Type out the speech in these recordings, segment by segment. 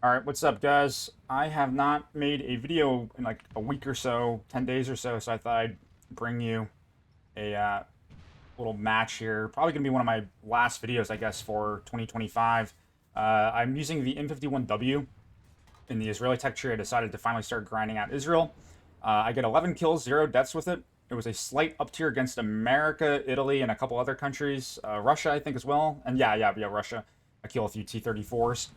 Alright, what's up, guys? I have not made a video in like a week or so, 10 days or so, so I thought I'd bring you a little match here. Probably going to be one of my last videos, I guess, for 2025. I'm using the M51W in the Israeli tech tree. I decided to finally start grinding out Israel. I get 11 kills, 0 deaths with it. It was a slight up tier against America, Italy, and a couple other countries. Russia, I think, as well. And yeah, Russia. I kill a few T-34s.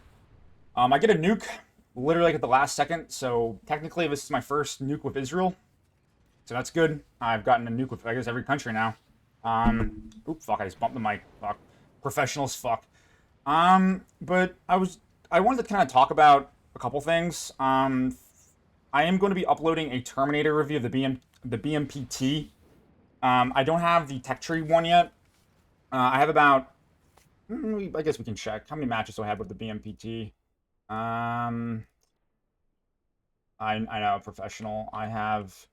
I get a nuke literally like at the last second, so technically this is my first nuke with Israel, so that's good. I've gotten a nuke with, I guess, every country now. Oop, fuck, I just bumped the mic. Fuck. Professionals, fuck. But I wanted to kind of talk about a couple things. I am going to be uploading a Terminator review of the BMPT. I don't have the tech tree one yet. I have about, I guess we can check. How many matches do I have with the BMPT? I know, professional. I have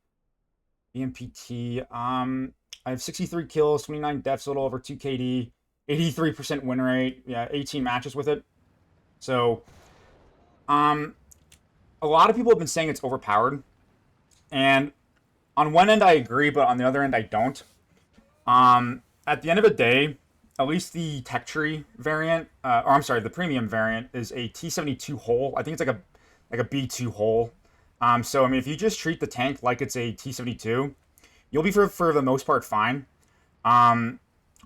BMPT. I have 63 kills, 29 deaths, a little over 2 KD, 83% win rate. Yeah, 18 matches with it. So, um, a lot of people have been saying it's overpowered, and on one end I agree, but on the other end I don't. At the end of the day, at least the tech tree variant, or I'm sorry, the premium variant is a T72 hull. I think it's like a B2 hull. So I mean, if you just treat the tank like it's a T72, you'll be for the most part fine. Um,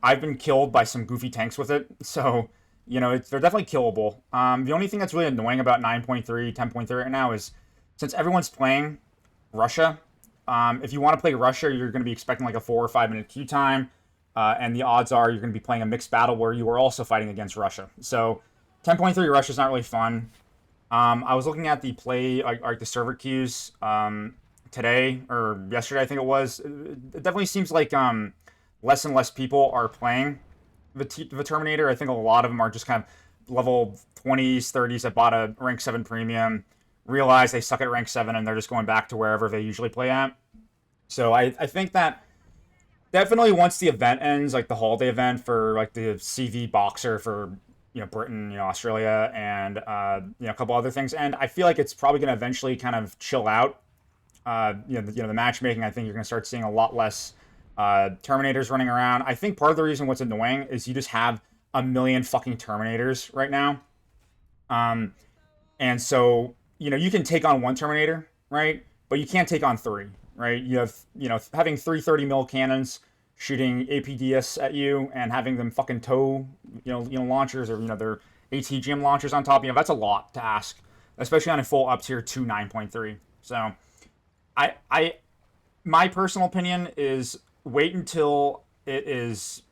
I've been killed by some goofy tanks with it, so they're definitely killable. The only thing that's really annoying about 9.3, 10.3 right now is since everyone's playing Russia, if you want to play Russia, you're going to be expecting like a 4 or 5 minute queue time, and the odds are you're going to be playing a mixed battle where you are also fighting against Russia. So 10.3 Russia is not really fun. I was looking at the play, like the server queues today or yesterday, I think it was. It definitely seems like less and less people are playing the Terminator. I think a lot of them are just kind of level 20s, 30s that bought a rank 7 premium, realize they suck at rank 7, and they're just going back to wherever they usually play at. So I think that definitely once the event ends, like the holiday event for like the CV Boxer for Britain, Australia, and a couple other things, and I feel like it's probably going to eventually kind of chill out. The matchmaking. I think you're going to start seeing a lot less Terminators running around. I think part of the reason what's annoying is you just have a million fucking Terminators right now. Um, and so, you can take on one Terminator, right? But you can't take on three, right? You have, having three 30 mil cannons shooting APDS at you and having them fucking tow, launchers or, their ATGM launchers on top, that's a lot to ask, especially on a full up tier 2 9.3. So, I my personal opinion is wait until it is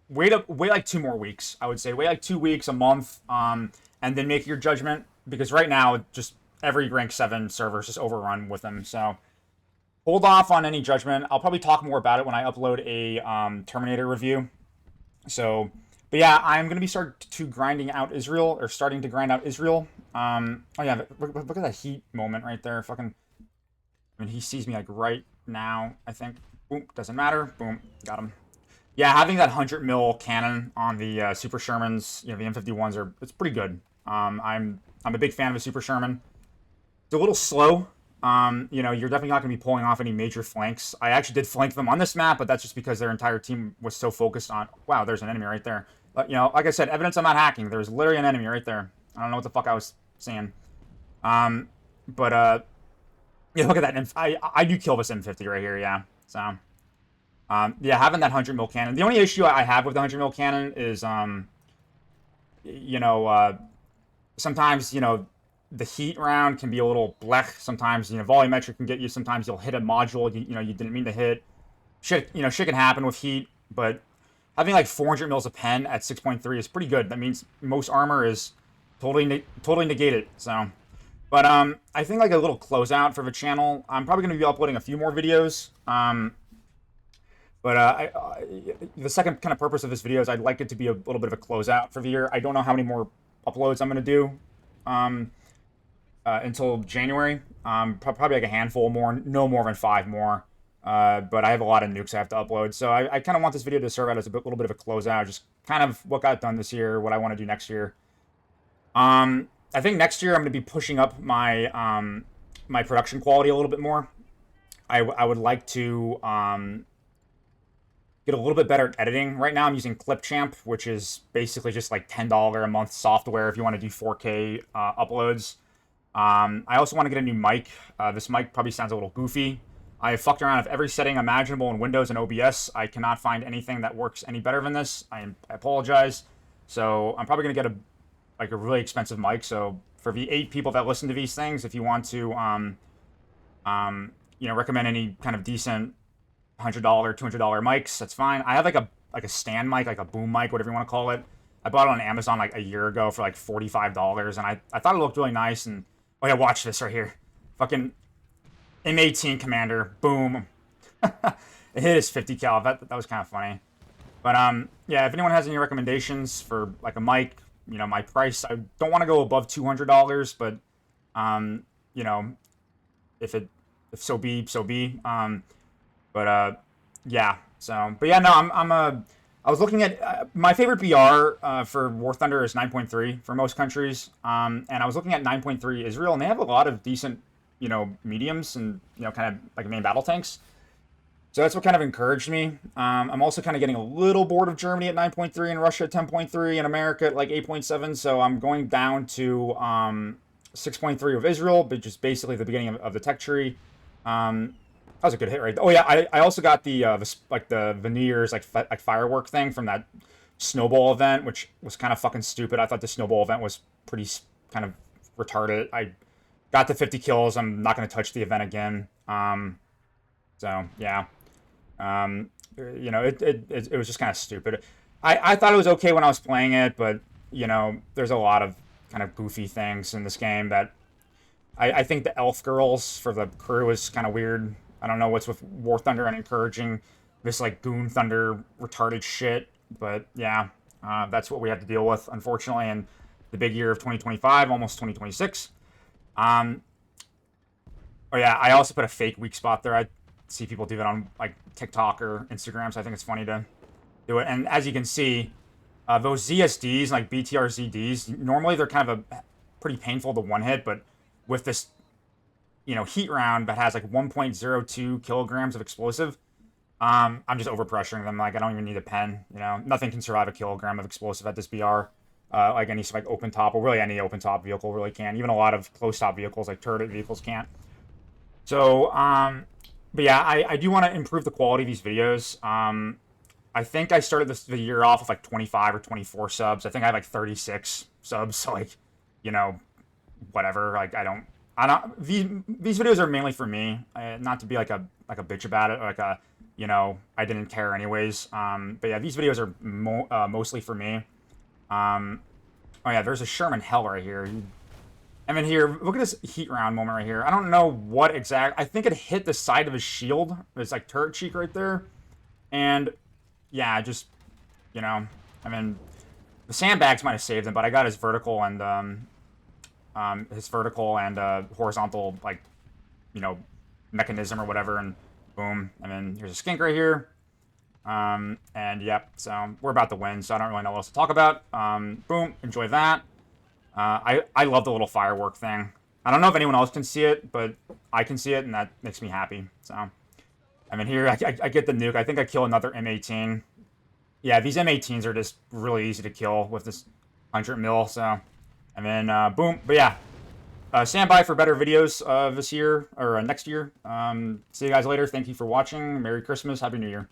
wait like 2 more weeks. I would say wait like 2 weeks, a month, and then make your judgment because right now just every rank 7 server is just overrun with them. So hold off on any judgment. I'll probably talk more about it when I upload a Terminator review. So, but yeah, I'm gonna be starting to grind out Israel. Oh yeah, look at that heat moment right there. Fucking, I mean, he sees me like right now. I think. Boom, doesn't matter. Boom, got him. Yeah, having that 100 mil cannon on the Super Shermans, the M51s it's pretty good. I'm a big fan of a Super Sherman. It's a little slow. You're definitely not going to be pulling off any major flanks. I actually did flank them on this map, but that's just because their entire team was so focused on. Wow, there's an enemy right there. But, like I said, evidence I'm not hacking. There's literally an enemy right there. I don't know what the fuck I was saying. But yeah, look at that. I do kill this M50 right here. Yeah. So. Yeah, having that 100 mil cannon. The only issue I have with the 100 mil cannon is, you know, uh, sometimes, the heat round can be a little blech. Sometimes, volumetric can get you. Sometimes you'll hit a module you didn't mean to hit. Shit can happen with heat, but having like 400 mils of pen at 6.3 is pretty good. That means most armor is totally negated. So, but I think like a little closeout for the channel. I'm probably going to be uploading a few more videos. But the second kind of purpose of this video is I'd like it to be a little bit of a closeout for the year. I don't know how many more uploads I'm going to do until January. Probably like a handful more, no more than 5 more. But I have a lot of nukes I have to upload. So I kind of want this video to serve out as a little bit of a closeout, just kind of what got done this year, what I want to do next year. I think next year I'm going to be pushing up my my production quality a little bit more. I would like to get a little bit better at editing. Right now I'm using Clipchamp, which is basically just like $10 a month software if you want to do 4K uploads. I also want to get a new mic. This mic probably sounds a little goofy. I have fucked around with every setting imaginable in Windows and OBS. I cannot find anything that works any better than this. I apologize. So I'm probably gonna get a really expensive mic. So for the 8 people that listen to these things, if you want to recommend any kind of decent $100, $200 mics, that's fine. I have like a stand mic, like a boom mic, whatever you want to call it. I bought it on Amazon like a year ago for like $45, and I thought it looked really nice. And oh yeah, watch this right here, fucking M18 Commander, boom. It hit his 50 cal. That was kind of funny. But yeah, if anyone has any recommendations for like a mic, my price, I don't want to go above $200, but you know, if so be, so be. Yeah. So, but yeah, no, I was looking at my favorite BR for War Thunder is 9.3 for most countries. And I was looking at 9.3 Israel, and they have a lot of decent, mediums and kind of like main battle tanks. So that's what kind of encouraged me. I'm also kind of getting a little bored of Germany at 9.3 and Russia at 10.3 and America at like 8.7. So I'm going down to 6.3 of Israel, but just basically the beginning of the tech tree. That was a good hit, right? Oh yeah, I also got the veneers like firework thing from that snowball event, which was kind of fucking stupid. I thought the snowball event was pretty kind of retarded. I got to 50 kills. I'm not going to touch the event again. So yeah. It was just kind of stupid. I thought it was okay when I was playing it, but there's a lot of kind of goofy things in this game that I think the elf girls for the crew is kind of weird. I don't know what's with War Thunder and encouraging this like Goon Thunder retarded shit, but yeah, that's what we have to deal with, unfortunately, in the big year of 2025, almost 2026. Oh yeah, I also put a fake weak spot there. I see people do that on like TikTok or Instagram, so I think it's funny to do it. And as you can see, those ZSDs, like BTR ZDs, normally they're kind of a pretty painful to one hit, but with this heat round that has like 1.02 kilograms of explosive, I'm just overpressuring them. Like I don't even need a pen. Nothing can survive a kilogram of explosive at this BR. Like any like open top, or really any open top vehicle really can. Even a lot of close top vehicles like turret vehicles can't. So but yeah, I do want to improve the quality of these videos. I think I started the year off with like 25 or 24 subs. I think I have like 36 subs. So like, whatever. Like I don't. These videos are mainly for me, not to be like a bitch about it, or like I didn't care anyways. But yeah, these videos are mostly for me. Oh yeah, there's a Sherman Hell right here. And then here, look at this heat round moment right here. I don't know what exact. I think it hit the side of his shield. It's like turret cheek right there, and yeah, just I mean, the sandbags might have saved him, but I got his vertical and horizontal like mechanism or whatever, and boom. And then here's a skink right here. And yep, so we're about to win, so I don't really know what else to talk about. Boom, enjoy that. I love the little firework thing. I don't know if anyone else can see it, but I can see it, and that makes me happy. So, I mean, here I get the nuke. I think I kill another M18. Yeah, these M18s are just really easy to kill with this 100 mil. So, and then boom. But yeah, stand by for better videos this year or next year. See you guys later. Thank you for watching. Merry Christmas. Happy New Year.